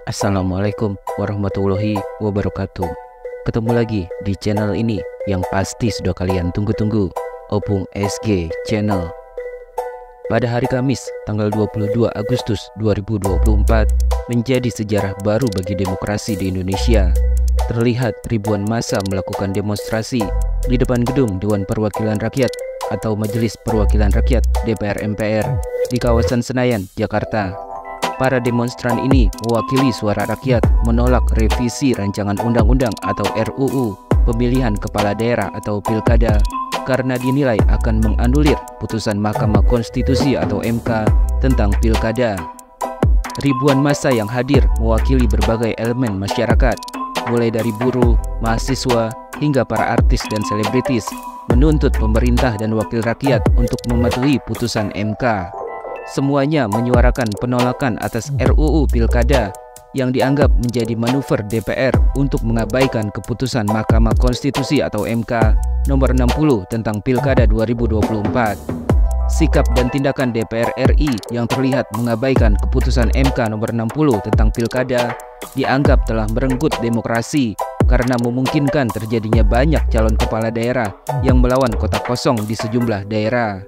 Assalamualaikum warahmatullahi wabarakatuh. Ketemu lagi di channel ini yang pasti sudah kalian tunggu-tunggu, Opung SG Channel. Pada hari Kamis, tanggal 22 Agustus 2024, menjadi sejarah baru bagi demokrasi di Indonesia. Terlihat ribuan massa melakukan demonstrasi di depan gedung Dewan Perwakilan Rakyat atau Majelis Perwakilan Rakyat DPR MPR di kawasan Senayan, Jakarta. Para demonstran ini mewakili suara rakyat menolak revisi rancangan undang-undang atau RUU pemilihan kepala daerah atau pilkada karena dinilai akan menganulir putusan Mahkamah Konstitusi atau MK tentang pilkada. Ribuan massa yang hadir mewakili berbagai elemen masyarakat, mulai dari buruh, mahasiswa, hingga para artis dan selebritis, menuntut pemerintah dan wakil rakyat untuk mematuhi putusan MK. Semuanya menyuarakan penolakan atas RUU Pilkada yang dianggap menjadi manuver DPR untuk mengabaikan keputusan Mahkamah Konstitusi atau MK nomor 60 tentang Pilkada 2024. Sikap dan tindakan DPR RI yang terlihat mengabaikan keputusan MK nomor 60 tentang Pilkada dianggap telah merenggut demokrasi karena memungkinkan terjadinya banyak calon kepala daerah yang melawan kota kosong di sejumlah daerah.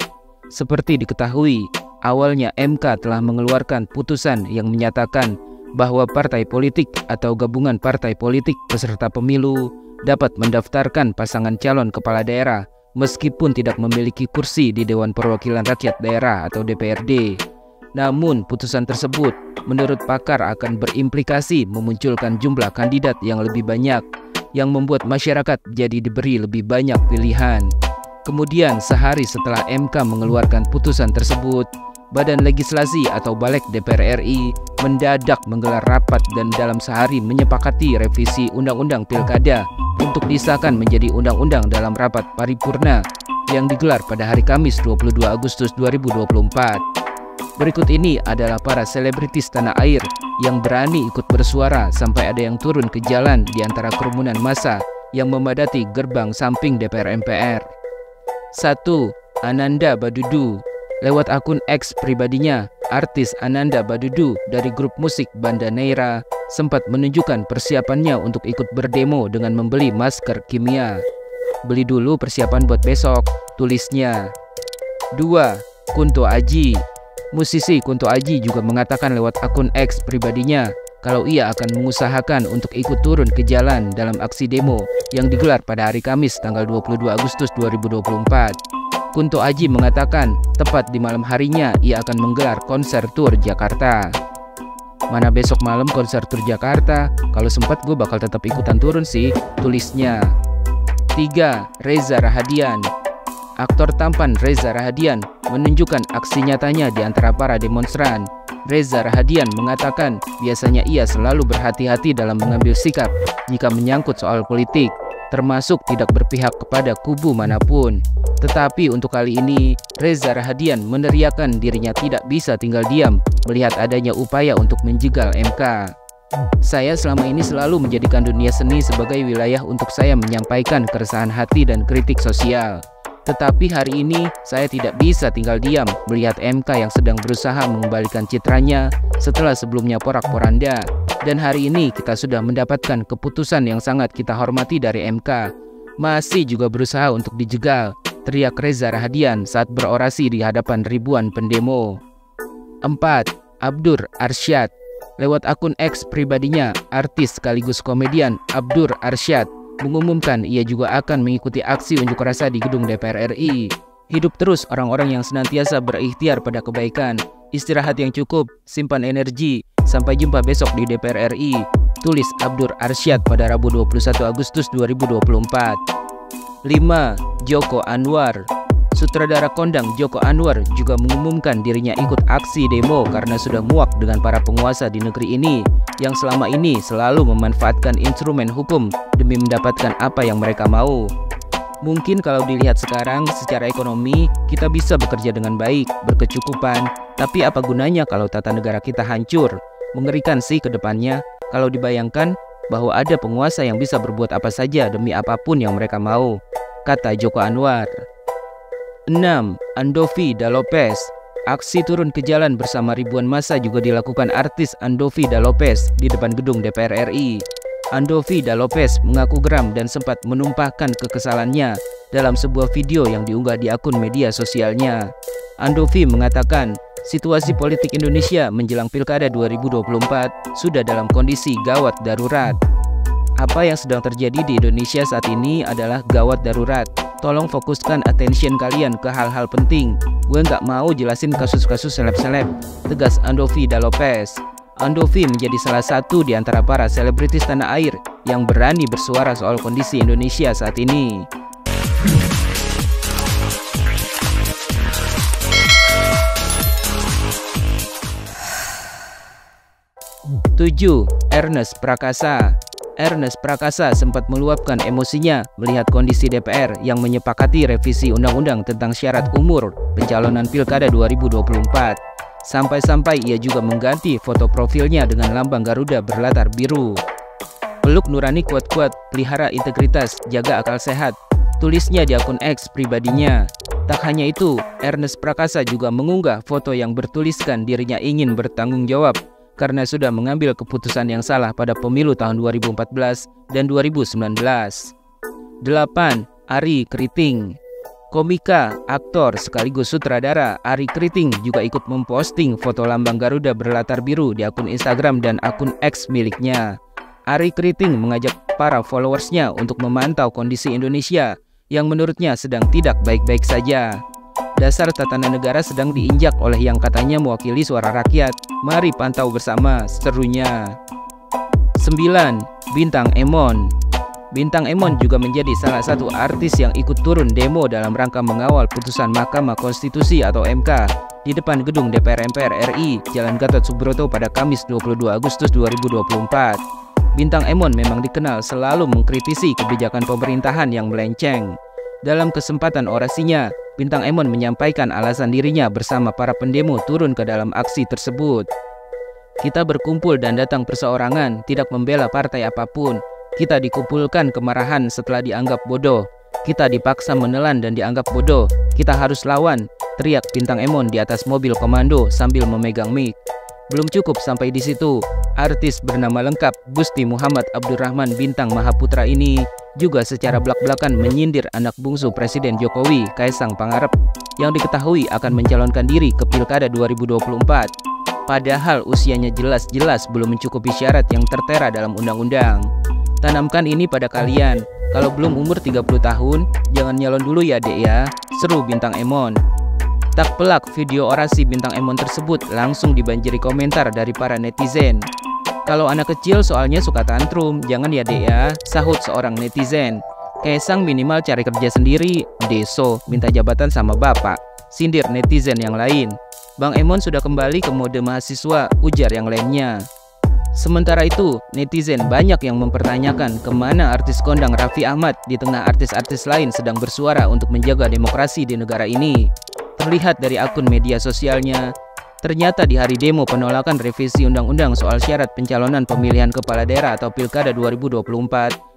Seperti diketahui, awalnya MK telah mengeluarkan putusan yang menyatakan bahwa partai politik atau gabungan partai politik peserta pemilu dapat mendaftarkan pasangan calon kepala daerah meskipun tidak memiliki kursi di Dewan Perwakilan Rakyat Daerah atau DPRD. Namun putusan tersebut menurut pakar akan berimplikasi memunculkan jumlah kandidat yang lebih banyak yang membuat masyarakat jadi diberi lebih banyak pilihan. Kemudian sehari setelah MK mengeluarkan putusan tersebut, Badan Legislasi atau Balek DPR RI mendadak menggelar rapat dan dalam sehari menyepakati revisi Undang-Undang Pilkada untuk disahkan menjadi undang-undang dalam rapat paripurna yang digelar pada hari Kamis 22 Agustus 2024. Berikut ini adalah para selebritis tanah air yang berani ikut bersuara sampai ada yang turun ke jalan di antara kerumunan massa yang memadati gerbang samping DPR MPR. 1. Ananda Badudu. Lewat akun X pribadinya, artis Ananda Badudu dari grup musik Banda Neira sempat menunjukkan persiapannya untuk ikut berdemo dengan membeli masker kimia. Beli dulu persiapan buat besok, tulisnya. 2. Kunto Aji. Musisi Kunto Aji juga mengatakan lewat akun X pribadinya kalau ia akan mengusahakan untuk ikut turun ke jalan dalam aksi demo yang digelar pada hari Kamis tanggal 22 Agustus 2024. Kunto Aji mengatakan tepat di malam harinya ia akan menggelar konser tur Jakarta. Mana besok malam konser tur Jakarta? Kalau sempat gue bakal tetap ikutan turun sih, tulisnya. 3. Reza Rahadian. Aktor tampan Reza Rahadian menunjukkan aksi nyatanya di antara para demonstran. Reza Rahadian mengatakan biasanya ia selalu berhati-hati dalam mengambil sikap jika menyangkut soal politik, termasuk tidak berpihak kepada kubu manapun. Tetapi untuk kali ini, Reza Rahadian meneriakkan dirinya tidak bisa tinggal diam melihat adanya upaya untuk menjegal MK. Saya selama ini selalu menjadikan dunia seni sebagai wilayah untuk saya menyampaikan keresahan hati dan kritik sosial. Tetapi hari ini, saya tidak bisa tinggal diam melihat MK yang sedang berusaha mengembalikan citranya setelah sebelumnya porak-poranda. Dan hari ini kita sudah mendapatkan keputusan yang sangat kita hormati dari MK. Masih juga berusaha untuk dijegal, teriak Reza Rahadian saat berorasi di hadapan ribuan pendemo. 4. Abdur Arsyad. Lewat akun X pribadinya, artis sekaligus komedian Abdur Arsyad mengumumkan ia juga akan mengikuti aksi unjuk rasa di gedung DPR RI. Hidup terus orang-orang yang senantiasa berikhtiar pada kebaikan. Istirahat yang cukup, simpan energi. Sampai jumpa besok di DPR RI, tulis Abdur Arsyad pada Rabu 21 Agustus 2024. 5. Joko Anwar. Sutradara kondang Joko Anwar juga mengumumkan dirinya ikut aksi demo karena sudah muak dengan para penguasa di negeri ini yang selama ini selalu memanfaatkan instrumen hukum demi mendapatkan apa yang mereka mau. Mungkin kalau dilihat sekarang secara ekonomi kita bisa bekerja dengan baik, berkecukupan, tapi apa gunanya kalau tata negara kita hancur? Mengerikan sih ke depannya kalau dibayangkan bahwa ada penguasa yang bisa berbuat apa saja demi apapun yang mereka mau, kata Joko Anwar. 6. Andovi Da Lopez. Aksi turun ke jalan bersama ribuan massa juga dilakukan artis Andovi Da Lopez di depan gedung DPR RI. Andovi Da Lopez mengaku geram dan sempat menumpahkan kekesalannya dalam sebuah video yang diunggah di akun media sosialnya. Andovi mengatakan, situasi politik Indonesia menjelang Pilkada 2024 sudah dalam kondisi gawat darurat. Apa yang sedang terjadi di Indonesia saat ini adalah gawat darurat. Tolong fokuskan attention kalian ke hal-hal penting. Gue nggak mau jelasin kasus-kasus seleb-seleb, tegas Andovi Da Lopez. Andovi menjadi salah satu di antara para selebritis tanah air yang berani bersuara soal kondisi Indonesia saat ini. 7. Ernest Prakasa. Ernest Prakasa sempat meluapkan emosinya melihat kondisi DPR yang menyepakati revisi undang-undang tentang syarat umur pencalonan Pilkada 2024. Sampai-sampai ia juga mengganti foto profilnya dengan lambang Garuda berlatar biru. Peluk nurani kuat-kuat, pelihara integritas, jaga akal sehat, tulisnya di akun X pribadinya. Tak hanya itu, Ernest Prakasa juga mengunggah foto yang bertuliskan dirinya ingin bertanggung jawab karena sudah mengambil keputusan yang salah pada pemilu tahun 2014 dan 2019. 8. Arie Kriting. Komika, aktor, sekaligus sutradara Arie Kriting juga ikut memposting foto lambang Garuda berlatar biru di akun Instagram dan akun X miliknya. Arie Kriting mengajak para followersnya untuk memantau kondisi Indonesia yang menurutnya sedang tidak baik-baik saja. Dasar tatanan negara sedang diinjak oleh yang katanya mewakili suara rakyat. Mari pantau bersama, serunya. 9. Bintang Emon. Bintang Emon juga menjadi salah satu artis yang ikut turun demo dalam rangka mengawal putusan Mahkamah Konstitusi atau MK di depan gedung DPR MPR RI, Jalan Gatot Subroto pada Kamis 22 Agustus 2024. Bintang Emon memang dikenal selalu mengkritisi kebijakan pemerintahan yang melenceng. Dalam kesempatan orasinya, Bintang Emon menyampaikan alasan dirinya bersama para pendemo turun ke dalam aksi tersebut. Kita berkumpul dan datang perseorangan, tidak membela partai apapun. Kita dikumpulkan kemarahan setelah dianggap bodoh. Kita dipaksa menelan dan dianggap bodoh. Kita harus lawan, teriak Bintang Emon di atas mobil komando sambil memegang mic. Belum cukup sampai di situ, artis bernama lengkap Gusti Muhammad Abdurrahman Bintang Mahaputra ini juga secara belak-belakan menyindir anak bungsu Presiden Jokowi, Kaisang Pangarep, yang diketahui akan mencalonkan diri ke Pilkada 2024. Padahal usianya jelas-jelas belum mencukupi syarat yang tertera dalam undang-undang. Tanamkan ini pada kalian, kalau belum umur 30 tahun, jangan nyalon dulu ya dek ya, seru Bintang Emon. Tak pelak video orasi Bintang Emon tersebut langsung dibanjiri komentar dari para netizen. Kalau anak kecil soalnya suka tantrum, jangan ya dek ya, sahut seorang netizen. Kaisang minimal cari kerja sendiri, deso, minta jabatan sama bapak, sindir netizen yang lain. Bang Emon sudah kembali ke mode mahasiswa, ujar yang lainnya. Sementara itu, netizen banyak yang mempertanyakan kemana artis kondang Raffi Ahmad di tengah artis-artis lain sedang bersuara untuk menjaga demokrasi di negara ini. Terlihat dari akun media sosialnya, ternyata di hari demo penolakan revisi undang-undang soal syarat pencalonan pemilihan kepala daerah atau Pilkada 2024,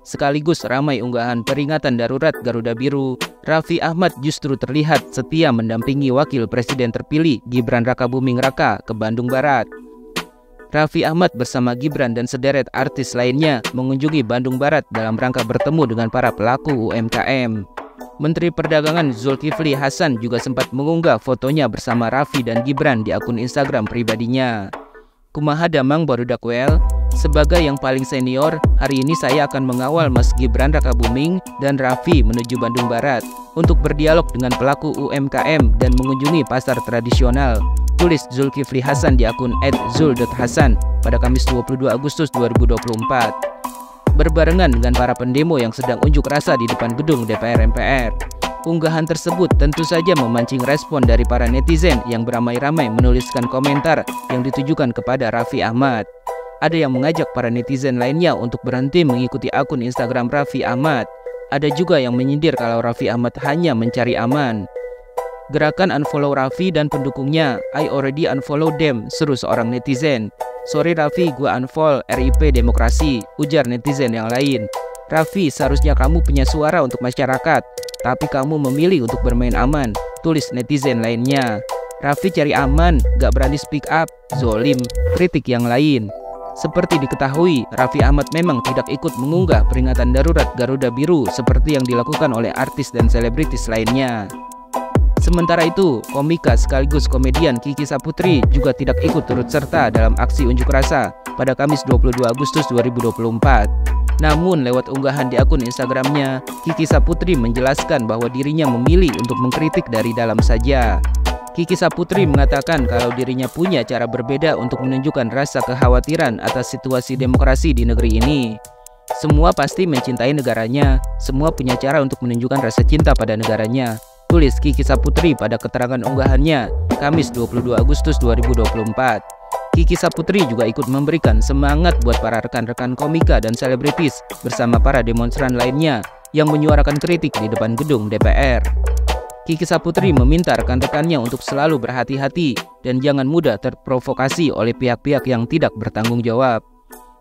sekaligus ramai unggahan peringatan darurat Garuda Biru, Raffi Ahmad justru terlihat setia mendampingi Wakil Presiden terpilih Gibran Rakabuming Raka ke Bandung Barat. Raffi Ahmad bersama Gibran dan sederet artis lainnya mengunjungi Bandung Barat dalam rangka bertemu dengan para pelaku UMKM. Menteri Perdagangan Zulkifli Hasan juga sempat mengunggah fotonya bersama Raffi dan Gibran di akun Instagram pribadinya. Kumaha damang barudak wel, sebagai yang paling senior, hari ini saya akan mengawal Mas Gibran Rakabuming dan Raffi menuju Bandung Barat untuk berdialog dengan pelaku UMKM dan mengunjungi pasar tradisional, tulis Zulkifli Hasan di akun @zul.hasan pada Kamis 22 Agustus 2024. Berbarengan dengan para pendemo yang sedang unjuk rasa di depan gedung DPR MPR. Unggahan tersebut tentu saja memancing respon dari para netizen yang beramai-ramai menuliskan komentar yang ditujukan kepada Raffi Ahmad. Ada yang mengajak para netizen lainnya untuk berhenti mengikuti akun Instagram Raffi Ahmad. Ada juga yang menyindir kalau Raffi Ahmad hanya mencari aman. Gerakan unfollow Raffi dan pendukungnya, I already unfollow them, seru seorang netizen. Sorry Raffi, gua unfollow RIP Demokrasi, ujar netizen yang lain. Raffi, seharusnya kamu punya suara untuk masyarakat, tapi kamu memilih untuk bermain aman, tulis netizen lainnya. Raffi cari aman, gak berani speak up, zolim, kritik yang lain. Seperti diketahui, Raffi Ahmad memang tidak ikut mengunggah peringatan darurat Garuda Biru seperti yang dilakukan oleh artis dan selebritis lainnya. Sementara itu, komika sekaligus komedian Kiki Saputri juga tidak ikut turut serta dalam aksi unjuk rasa pada Kamis 22 Agustus 2024. Namun lewat unggahan di akun Instagramnya, Kiki Saputri menjelaskan bahwa dirinya memilih untuk mengkritik dari dalam saja. Kiki Saputri mengatakan kalau dirinya punya cara berbeda untuk menunjukkan rasa kekhawatiran atas situasi demokrasi di negeri ini. Semua pasti mencintai negaranya, semua punya cara untuk menunjukkan rasa cinta pada negaranya, tulis Kiki Saputri pada keterangan unggahannya Kamis 22 Agustus 2024. Kiki Saputri juga ikut memberikan semangat buat para rekan-rekan komika dan selebritis bersama para demonstran lainnya yang menyuarakan kritik di depan gedung DPR. Kiki Saputri meminta rekan-rekannya untuk selalu berhati-hati dan jangan mudah terprovokasi oleh pihak-pihak yang tidak bertanggung jawab.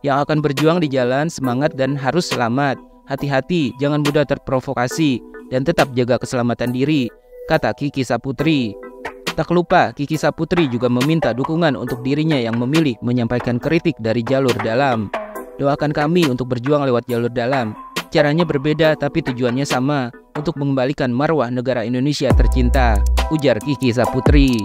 Yang akan berjuang di jalan, semangat dan harus selamat. Hati-hati, jangan mudah terprovokasi dan tetap jaga keselamatan diri, kata Kiki Saputri. Tak lupa, Kiki Saputri juga meminta dukungan untuk dirinya yang memilih menyampaikan kritik dari jalur dalam. Doakan kami untuk berjuang lewat jalur dalam. Caranya berbeda tapi tujuannya sama, untuk mengembalikan marwah negara Indonesia tercinta, ujar Kiki Saputri.